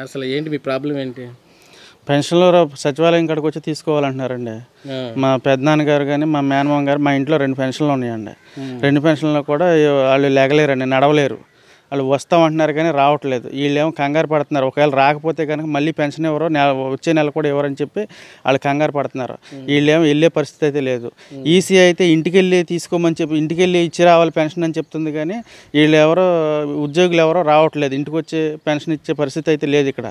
అసలు ఏంటి మీ ప్రాబ్లం ఏంటి? పెన్షన్‌లో సచివాలయం కాడికి వచ్చి తీసుకోవాలంటున్నారండి. మా పెద్దనాన్నగారు గాని, మా మేనమామ గారు మా ఇంట్లో 2 పెన్షన్‌లు ఉన్నాయండి. 2 పెన్షన్‌లో కూడా వాళ్ళు లెగలేరండి, నడవలేరు. వాళ్ళు వస్తామంటున్నారు కానీ రావట్లేదు. వీళ్ళేమో కంగారు పడుతున్నారు. ఒకవేళ రాకపోతే కనుక మళ్ళీ పెన్షన్ ఇవ్వరు, వచ్చే నెల కూడా ఇవ్వరని చెప్పి వాళ్ళు కంగారు పడుతున్నారు. వీళ్ళేమో వెళ్ళే పరిస్థితి అయితే లేదు. ఈసీ అయితే ఇంటికెళ్ళి తీసుకోమని చెప్పి ఇంటికెళ్ళి ఇచ్చి రావాలి పెన్షన్ అని చెప్తుంది కానీ వీళ్ళు ఎవరో ఉద్యోగులు ఎవరో రావట్లేదు. ఇంటికి వచ్చి పెన్షన్ ఇచ్చే పరిస్థితి అయితే లేదు ఇక్కడ.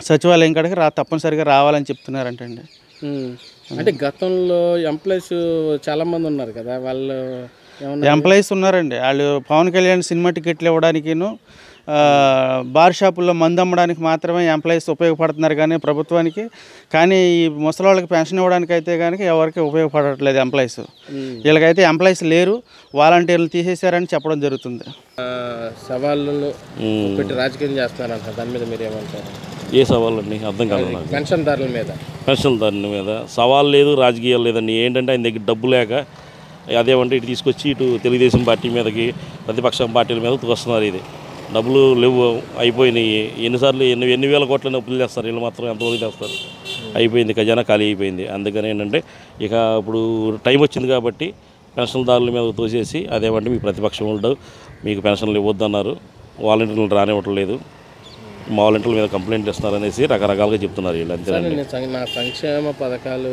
సచివాలయం కాడికి తప్పనిసరిగా రావాలని చెప్తున్నారంటండి. అంటే గతంలో ఎంప్లాయీస్ చాలామంది ఉన్నారు కదా, వాళ్ళు ఎంప్లాయీస్ ఉన్నారండి. వాళ్ళు పవన్ కళ్యాణ్ సినిమా టికెట్లు ఇవ్వడానికిను బార్ షాపుల్లో మందు అమ్మడానికి మాత్రమే ఎంప్లాయీస్ ఉపయోగపడుతున్నారు కానీ ప్రభుత్వానికి. కానీ ఈ ముసలి వాళ్ళకి పెన్షన్ ఇవ్వడానికి అయితే కనుక ఎవరికి ఉపయోగపడట్లేదు ఎంప్లాయీస్. వీళ్ళకైతే ఎంప్లాయీస్ లేరు, వాలంటీర్లు తీసేశారని చెప్పడం జరుగుతుంది. సవాళ్ళు పెట్టి రాజకీయం చేస్తున్నారంట, దాని మీద మీరు ఏమంటారు? ఏ సవాళ్ళు అండి? అర్థం కాలేదు. పెన్షన్దారుల మీద సవాల్ లేదు, రాజకీయాలు లేదండి. ఏంటంటే ఆయన దగ్గర డబ్బు లేక అదేమంటే ఇటు తీసుకొచ్చి ఇటు తెలుగుదేశం పార్టీ మీదకి ప్రతిపక్షం పార్టీల మీద వస్తున్నారు. ఇది డబ్బులు లేవు, అయిపోయినాయి. ఎన్నిసార్లు ఎన్ని వేల కోట్లని అప్పులు చేస్తారు, వీళ్ళు మాత్రం ఎంతవరకు చేస్తారు? అయిపోయింది, ఖజానా ఖాళీ అయిపోయింది. అందుకని ఏంటంటే ఇక ఇప్పుడు టైం వచ్చింది కాబట్టి పెన్షన్దారుల మీద తోసేసి అదేమంటే మీ ప్రతిపక్షం వాళ్ళు మీకు పెన్షన్లు ఇవ్వద్దన్నారు, వాలంటీర్లు రానివ్వట్లేదు, మా వాలంటీర్ల మీద కంప్లైంట్ ఇస్తున్నారు అనేసి రకరకాలుగా చెప్తున్నారు వీళ్ళు. అంతే. నా సంక్షేమ పథకాలు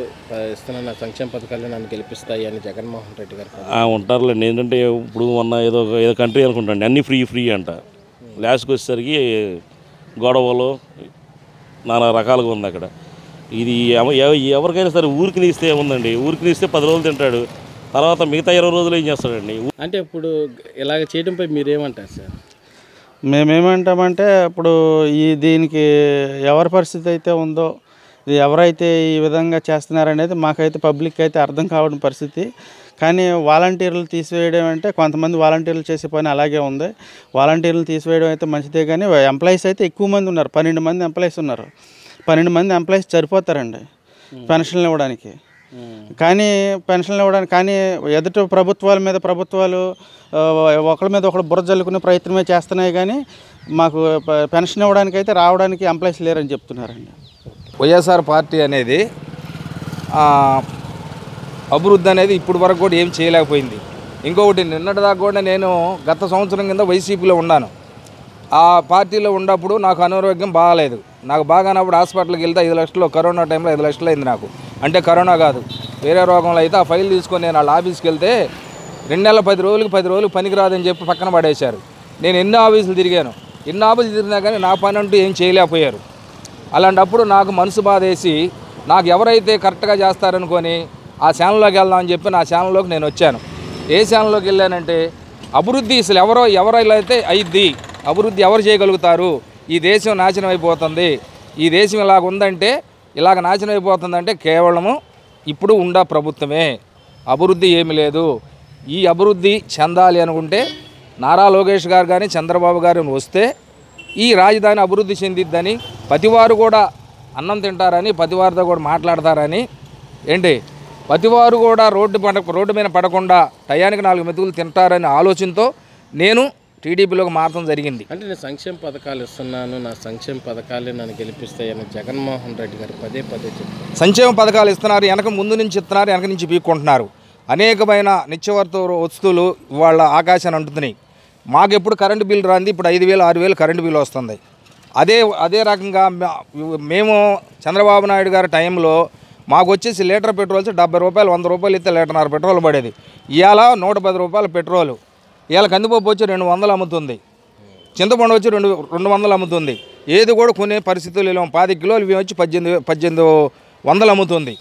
ఇస్తున్నా, నా సంక్షేమ పథకాలు నన్ను గెలిపిస్తాయి అని జగన్మోహన్ రెడ్డి గారు ఉంటారులేండి. ఏంటంటే ఇప్పుడు మొన్న ఏదో కంట్రీ అనుకుంటాండి, అన్నీ ఫ్రీ అంట. లాస్ట్కి వచ్చేసరికి గొడవలు నానా రకాలుగా ఉంది అక్కడ. ఇది ఎవరికైనా సరే ఊరికి ఇస్తే ఏముందండి, ఊరికి ఇస్తే 10 రోజులు తింటాడు, తర్వాత మిగతా 20 రోజులు ఏం చేస్తాడండి? అంటే ఇప్పుడు ఇలాగ చేయడంపై మీరేమంటారు సార్? మేమేమంటామంటే ఇప్పుడు దీనికి ఎవరి పరిస్థితి అయితే ఉందో, ఇది ఎవరైతే ఈ విధంగా చేస్తున్నారనేది మాకైతే పబ్లిక్ అయితే అర్థం కావడం పరిస్థితి. కానీ వాలంటీర్లు తీసివేయడం అంటే కొంతమంది వాలంటీర్లు చేసే పని అలాగే ఉంది. వాలంటీర్లు తీసివేయడం అయితే మంచిదే కానీ ఎంప్లాయీస్ అయితే ఎక్కువ మంది ఉన్నారు, 12 మంది ఎంప్లాయీస్ ఉన్నారు. 12 మంది ఎంప్లాయీస్ సరిపోతారండి పెన్షన్లు ఇవ్వడానికి. కానీ పెన్షన్లు ఇవ్వడానికి కానీ ఎదుటి ప్రభుత్వాల మీద ప్రభుత్వాలు ఒకరి మీద ఒకరు బుర్ర జల్లుకునే ప్రయత్నమే చేస్తున్నాయి కానీ మాకు పెన్షన్ ఇవ్వడానికి అయితే రావడానికి ఎంప్లాయీస్ లేరని చెప్తున్నారండి. వైఎస్ఆర్ పార్టీ అనేది అభివృద్ధి అనేది ఇప్పుడు వరకు కూడా ఏం చేయలేకపోయింది. ఇంకొకటి నిన్నటిదాకా కూడా నేను గత సంవత్సరం కింద వైసీపీలో ఉన్నాను. ఆ పార్టీలో ఉన్నప్పుడు నాకు అనారోగ్యం బాగాలేదు. నాకు బాగానప్పుడు హాస్పిటల్కి వెళ్తే 5 లక్షలు, కరోనా టైంలో 5 లక్షలు అయింది నాకు. అంటే కరోనా కాదు, వేరే రోగంలో అయితే ఆ ఫైల్ తీసుకొని నేను వాళ్ళ ఆఫీస్కి వెళ్తే 2 నెలల 10 రోజులకి పనికిరాదని చెప్పి పక్కన పడేశారు. నేను ఎన్నో ఆఫీసులు తిరిగాను, ఎన్నో ఆఫీసులు తిరిగినా కానీ నా పని అంటూ ఏం చేయలేకపోయారు. అలాంటప్పుడు నాకు మనసు బాధేసి నాకు ఎవరైతే కరెక్ట్గా చేస్తారనుకొని ఆ ఛానల్లోకి వెళ్దామని చెప్పి నా ఛానల్లోకి నేను వచ్చాను. ఏ ఛానల్లోకి వెళ్ళానంటే అభివృద్ధి అసలు ఎవరైతే అయిద్ది, అభివృద్ధి ఎవరు చేయగలుగుతారు, ఈ దేశం నాశనం అయిపోతుంది, ఈ దేశం ఇలాగ ఉందంటే ఇలాగ నాశనం అయిపోతుందంటే కేవలము ఇప్పుడు ఉండ ప్రభుత్వమే, అభివృద్ధి ఏమి లేదు. ఈ అభివృద్ధి చెందాలి అనుకుంటే నారా లోకేష్ గారు కానీ చంద్రబాబు గారు వస్తే ఈ రాజధాని అభివృద్ధి చెందిద్దని, ప్రతివారు కూడా అన్నం తింటారని, ప్రతివారితో కూడా మాట్లాడతారని, ప్రతివారు కూడా రోడ్డు మీద పడకుండా టయానికి 4 మెతుకులు తింటారని ఆలోచనతో నేను టీడీపీలోకి మారడం జరిగింది. అంటే నేను సంక్షేమ పథకాలు ఇస్తున్నాను, నా సంక్షేమ పథకాలే నన్ను గెలిపిస్తాయని జగన్మోహన్ రెడ్డి గారు పదే చెప్తారు. సంక్షేమ పథకాలు ఇస్తున్నారు, వెనక ముందు నుంచి ఇస్తున్నారు, వెనక నుంచి పీక్కుంటున్నారు. అనేకమైన నిత్యవర్త వస్తువులు వాళ్ళ ఆకాశాన్ని అంటుతున్నాయి. మాకు ఎప్పుడు కరెంటు బిల్లు రాంది, ఇప్పుడు 5,000 6,000 కరెంటు బిల్లు వస్తుంది. అదే రకంగా మేము చంద్రబాబు నాయుడు గారి టైంలో మాకు వచ్చేసి లీటర్ పెట్రోల్ 70 రూపాయలు, 100 రూపాయలు ఇస్తే లీటర్న్నర పెట్రోల్ పడేది. ఇవాళ 110 రూపాయలు పెట్రోలు. ఇవాళ కందిపప్పు వచ్చి 200 అమ్ముతుంది, చింతపండు వచ్చి 200 అమ్ముతుంది. ఏది కూడా కొనే పరిస్థితులు లేవు. 10 కిలోలు వచ్చి 1800 అమ్ముతుంది.